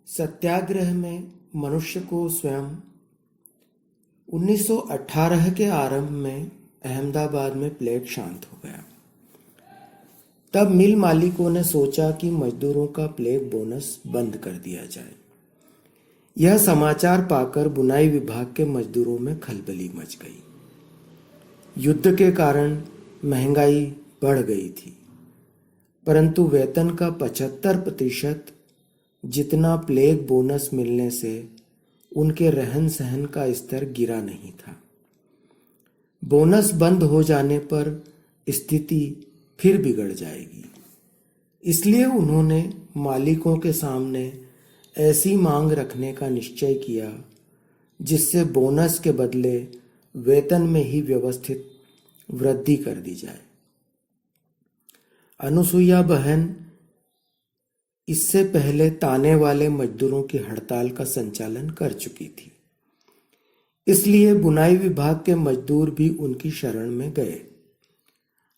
सत्याग्रह में मनुष्य को स्वयं 1918 के आरंभ में अहमदाबाद में प्लेग शांत हो गया। तब मिल मालिकों ने सोचा कि मजदूरों का प्लेग बोनस बंद कर दिया जाए। यह समाचार पाकर बुनाई विभाग के मजदूरों में खलबली मच गई। युद्ध के कारण महंगाई बढ़ गई थी, परंतु वेतन का 75% जितना प्लेग बोनस मिलने से उनके रहन सहन का स्तर गिरा नहीं था। बोनस बंद हो जाने पर स्थिति फिर बिगड़ जाएगी, इसलिए उन्होंने मालिकों के सामने ऐसी मांग रखने का निश्चय किया जिससे बोनस के बदले वेतन में ही व्यवस्थित वृद्धि कर दी जाए। अनुसुईया बहन इससे पहले ताने वाले मजदूरों की हड़ताल का संचालन कर चुकी थी, इसलिए बुनाई विभाग के मजदूर भी उनकी शरण में गए।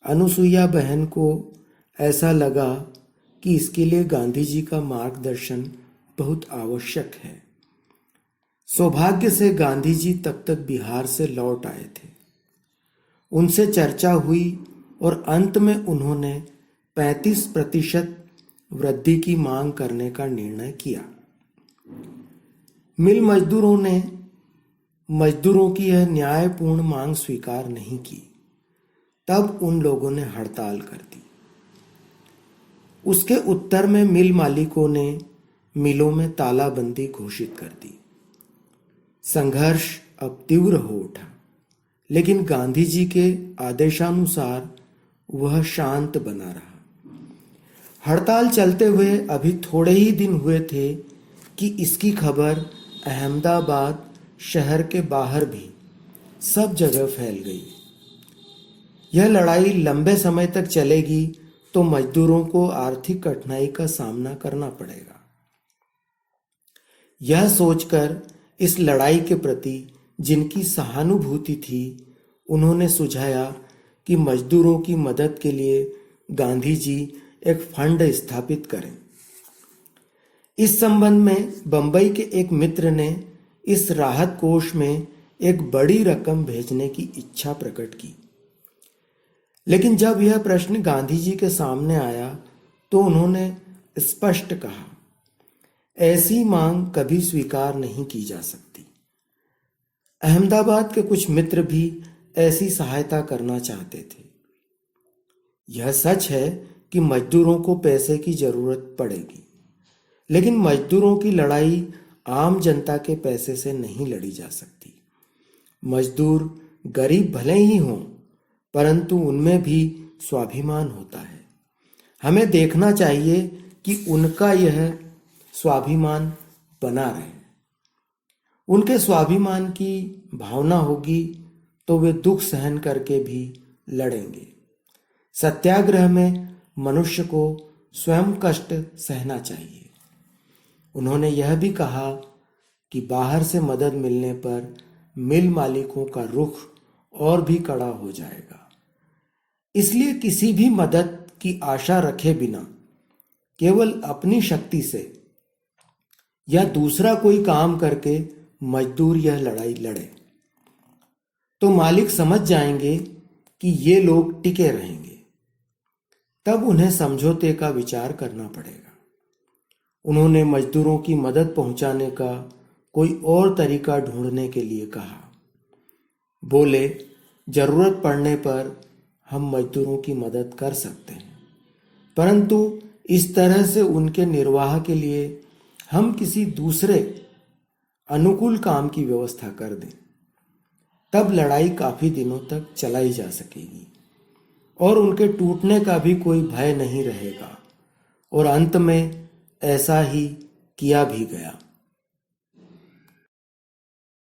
अनुसुईया बहन को ऐसा लगा कि इसके लिए गांधी जी का मार्गदर्शन बहुत आवश्यक है। सौभाग्य से गांधी जी तब तक बिहार से लौट आए थे। उनसे चर्चा हुई और अंत में उन्होंने 35% वृद्धि की मांग करने का निर्णय किया। मिल मजदूरों ने मजदूरों की यह न्यायपूर्ण मांग स्वीकार नहीं की। तब उन लोगों ने हड़ताल कर दी। उसके उत्तर में मिल मालिकों ने मिलों में तालाबंदी घोषित कर दी। संघर्ष अब तीव्र हो उठा, लेकिन गांधी जी के आदेशानुसार वह शांत बना रहा। हड़ताल चलते हुए अभी थोड़े ही दिन हुए थे कि इसकी खबर अहमदाबाद शहर के बाहर भी सब जगह फैल गई। यह लड़ाई लंबे समय तक चलेगी तो मजदूरों को आर्थिक कठिनाई का सामना करना पड़ेगा। यह सोचकर इस लड़ाई के प्रति जिनकी सहानुभूति थी, उन्होंने सुझाया कि मजदूरों की मदद के लिए गांधी जी एक फंड स्थापित करें। इस संबंध में बंबई के एक मित्र ने इस राहत कोष में एक बड़ी रकम भेजने की इच्छा प्रकट की, लेकिन जब यह प्रश्न गांधी जी के सामने आया तो उन्होंने स्पष्ट कहा, ऐसी मांग कभी स्वीकार नहीं की जा सकती। अहमदाबाद के कुछ मित्र भी ऐसी सहायता करना चाहते थे। यह सच है कि मजदूरों को पैसे की जरूरत पड़ेगी, लेकिन मजदूरों की लड़ाई आम जनता के पैसे से नहीं लड़ी जा सकती। मजदूर गरीब भले ही हों, परंतु उनमें भी स्वाभिमान होता है। हमें देखना चाहिए कि उनका यह स्वाभिमान बना रहे। उनके स्वाभिमान की भावना होगी तो वे दुख सहन करके भी लड़ेंगे। सत्याग्रह में मनुष्य को स्वयं कष्ट सहना चाहिए। उन्होंने यह भी कहा कि बाहर से मदद मिलने पर मिल मालिकों का रुख और भी कड़ा हो जाएगा। इसलिए किसी भी मदद की आशा रखे बिना केवल अपनी शक्ति से या दूसरा कोई काम करके मजदूर यह लड़ाई लड़े तो मालिक समझ जाएंगे कि ये लोग टिके रहेंगे। तब उन्हें समझौते का विचार करना पड़ेगा। उन्होंने मजदूरों की मदद पहुंचाने का कोई और तरीका ढूंढने के लिए कहा। बोले, जरूरत पड़ने पर हम मजदूरों की मदद कर सकते हैं, परंतु इस तरह से उनके निर्वाह के लिए हम किसी दूसरे अनुकूल काम की व्यवस्था कर दें। तब लड़ाई काफी दिनों तक चलाई जा सकेगी और उनके टूटने का भी कोई भय नहीं रहेगा। और अंत में ऐसा ही किया भी गया।